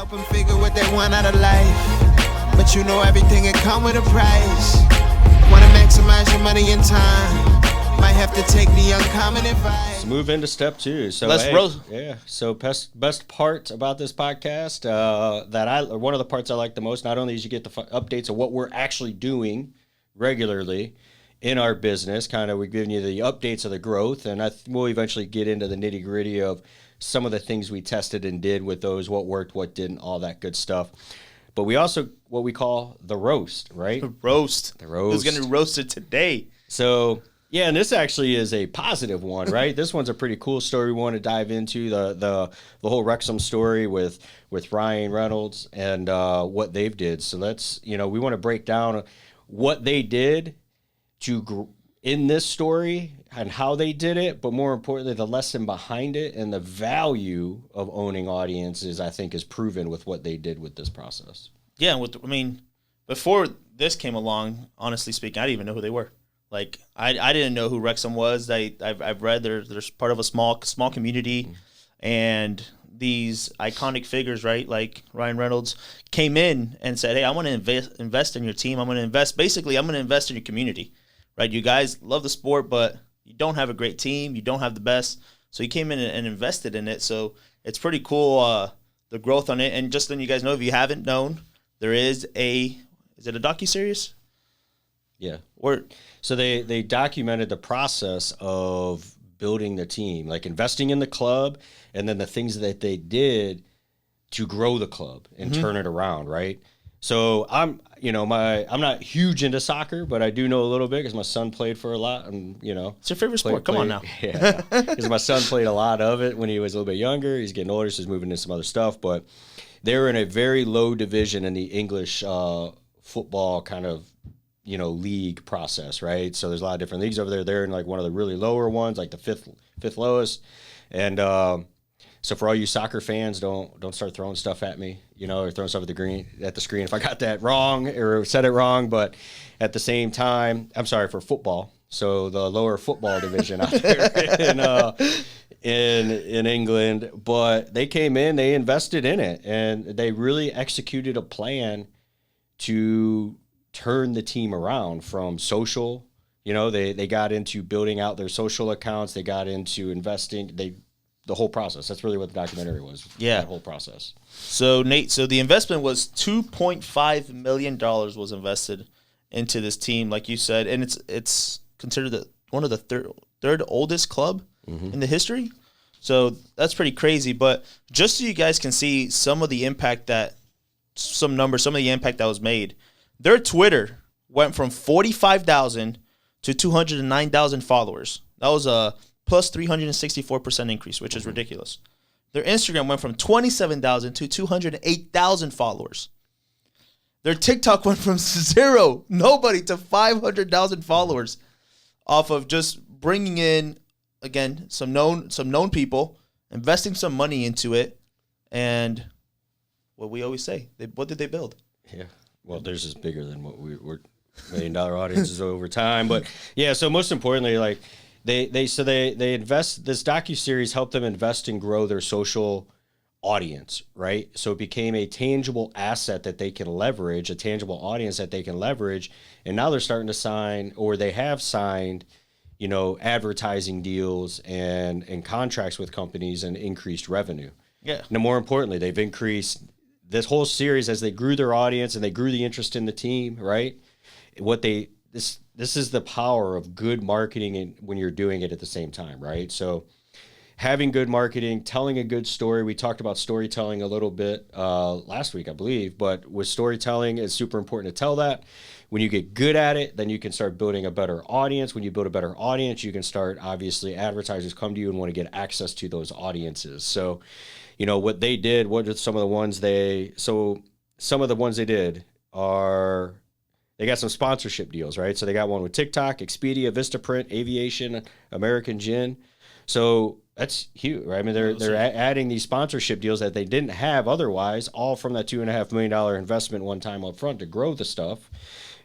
Help them figure what they want out of life. But you know everything can come with a price. Want to maximize your money and time. Might have to take the uncommon advice. Let's move into step 2. So So best part about this podcast one of the parts I like the most, not only is you get the updates of what we're actually doing regularly in our business, kind of we're giving you the updates of the growth, and we'll eventually get into the nitty gritty of some of the things we tested and did with those, what worked, what didn't, all that good stuff. But we also, what we call the roast, right? The roast. Who's going to roast it today? So, yeah, and this actually is a positive one, right? This one's a pretty cool story we want to dive into, the whole Wrexham story with Ryan Reynolds and what they've did. So we want to break down what they did in this story and how they did it, but more importantly, the lesson behind it and the value of owning audiences, I think, is proven with what they did with this process. Yeah, before this came along, honestly speaking, I didn't even know who they were. Like, I didn't know who Wrexham was. I've read they're part of a small community, and these iconic figures, right, like Ryan Reynolds, came in and said, hey, I want to invest in your team. I'm going to invest in your community, right? You guys love the sport, but you don't have a great team. You don't have the best. So he came in and invested in it. So it's pretty cool, the growth on it. And just letting you guys know, if you haven't known, there is it a docuseries? Yeah. So they documented the process of building the team, like investing in the club, and then the things that they did to grow the club and turn it around, right? So I'm not huge into soccer, but I do know a little bit because my son played for a lot, and it's your favorite sport. Come on now. Yeah, because my son played a lot of it when he was a little bit younger. He's getting older, so he's moving into some other stuff. But they were in a very low division in the English football kind of league process, right? So there's a lot of different leagues over there. They're in like one of the really lower ones, like the fifth lowest. And so for all you soccer fans, don't start throwing stuff at me, or throwing stuff at the screen if I got that wrong or said it wrong. But at the same time, I'm sorry, for football. So the lower football division out there in England. But they came in, they invested in it, and they really executed a plan to turn the team around from social. They got into building out their social accounts. They got into investing. The whole process. That's really what the documentary was. Yeah, that whole process. So Nate, the investment was $2.5 million was invested into this team, like you said, and it's considered one of the third oldest club in the history. So that's pretty crazy. But just so you guys can see some of the impact that was made. Their Twitter went from 45,000 to 209,000 followers. That was a plus 364% increase, which is ridiculous. Their Instagram went from 27,000 to 208,000 followers. Their TikTok went from nobody, to 500,000 followers off of just bringing in, again, some known people, investing some money into it, and what we always say, what did they build? Yeah. Well, theirs is bigger than what we're $1 million audiences over time. But yeah, so most importantly, like they invest, this docuseries helped them invest and grow their social audience, right? So it became a tangible asset that they can leverage, a tangible audience that they can leverage. And now they're starting to sign, or they have signed, advertising deals and contracts with companies and increased revenue. Yeah. Now, more importantly, they've increased this whole series as they grew their audience and they grew the interest in the team, right? This is the power of good marketing and when you're doing it at the same time, right? So having good marketing, telling a good story. We talked about storytelling a little bit last week, I believe, but with storytelling, it's super important to tell that. When you get good at it, then you can start building a better audience. When you build a better audience, you can start, obviously, advertisers come to you and want to get access to those audiences. So what they did, what are some of the ones they did are, they got some sponsorship deals, right? So they got one with TikTok, Expedia, Vistaprint, Aviation, American Gin. So that's huge, right? I mean, they're adding these sponsorship deals that they didn't have otherwise, all from that $2.5 million investment one time up front to grow the stuff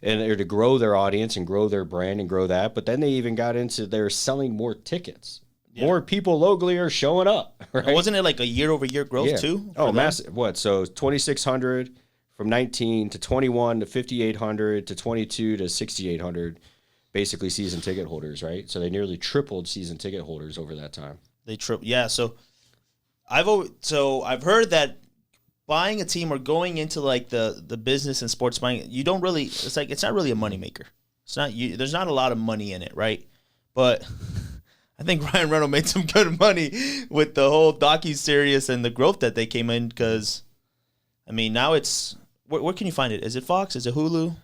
and to grow their audience and grow their brand and grow that. But then they even got into they're selling more tickets. more people locally are showing up. Right? And wasn't it like a year-over-year growth too? Oh, massive. What? So 2,600 from 19 to 21 to 5,800 to 22 to 6,800, basically season ticket holders, right? So they nearly tripled season ticket holders over that time. Yeah. So I've heard that buying a team or going into like the business and sports buying, you don't really. It's not really a moneymaker. It's not. There's not a lot of money in it, right? But I think Ryan Reynolds made some good money with the whole docu-series and the growth that they came in. Because, I mean, now it's where can you find it? Is it Fox? Is it Hulu?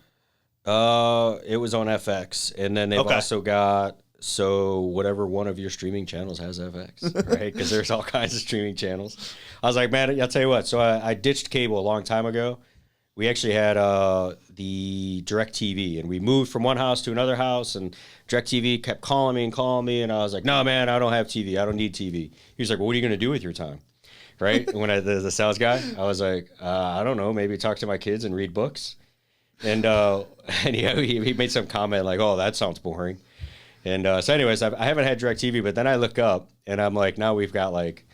It was on FX, and then they've also got whatever one of your streaming channels has FX, right? Because there's all kinds of streaming channels. I was like, man, I'll tell you what. So I ditched cable a long time ago. We actually had the DirecTV, and we moved from one house to another house, and DirecTV kept calling me, and I was like, no, man, I don't have TV. I don't need TV. He was like, well, what are you going to do with your time? Right? And when the sales guy, I was like, I don't know, maybe talk to my kids and read books. And he made some comment like, oh, that sounds boring. And so anyways, I haven't had DirecTV, but then I look up, and I'm like, now we've got like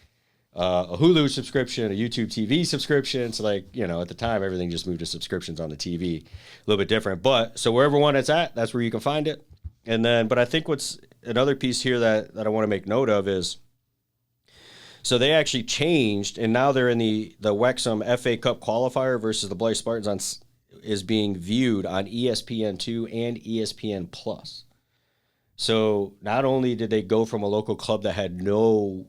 a Hulu subscription, a YouTube TV subscription. So like, at the time, everything just moved to subscriptions on the TV, a little bit different. But so wherever one it's at, that's where you can find it. And then, but I think what's another piece here that I want to make note of is, so they actually changed, and now they're in the Wrexham FA Cup qualifier versus the Blythe Spartans is being viewed on ESPN2 and ESPN Plus. So not only did they go from a local club that had no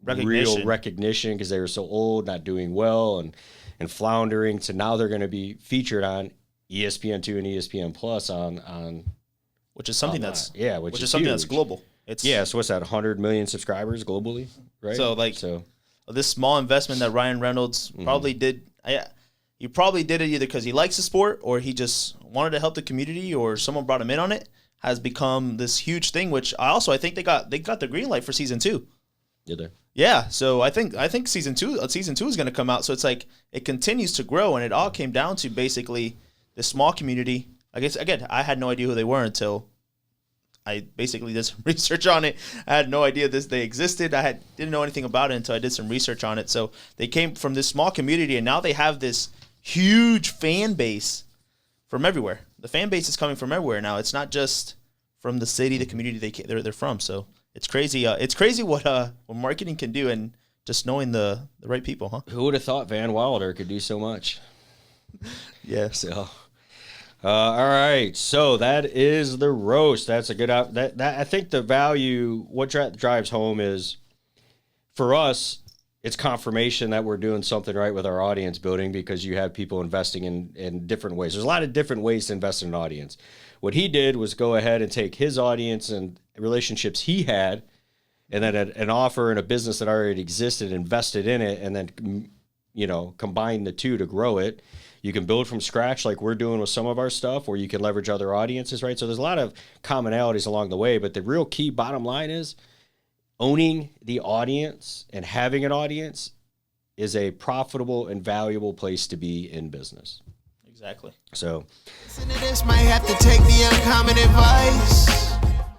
real recognition because they were so old, not doing well, and floundering, to now they're going to be featured on ESPN2 and ESPN Plus on which is something that's which is something huge. that's global. So what's that? 100 million subscribers globally, right? So this small investment that Ryan Reynolds probably did. He probably did it either because he likes the sport or he just wanted to help the community or someone brought him in on it. Has become this huge thing, which I think they got the green light for season 2. Did they? Yeah, so I think season two is going to come out. So it's like it continues to grow, and it all came down to basically the small community. I guess again, I had no idea who they were until I basically did some research on it. I had no idea they existed. Didn't know anything about it until I did some research on it. So they came from this small community, and now they have this huge fan base from everywhere. The fan base is coming from everywhere now. It's not just from the city, the community they're from. So it's crazy. It's crazy what marketing can do, and just knowing the right people, huh? Who would have thought Van Wilder could do so much? Yeah. So, all right. So that is the roast. That's a good. That I think the value. What drives home is, for us, it's confirmation that we're doing something right with our audience building, because you have people investing in different ways. There's a lot of different ways to invest in an audience. What he did was go ahead and take his audience and relationships he had, and then an offer and a business that already existed, invested in it, and then, combine the two to grow it. You can build from scratch like we're doing with some of our stuff, or you can leverage other audiences, right? So there's a lot of commonalities along the way, but the real key bottom line is owning the audience and having an audience is a profitable and valuable place to be in business. Exactly. So Listen to this, might have to take the uncommon advice.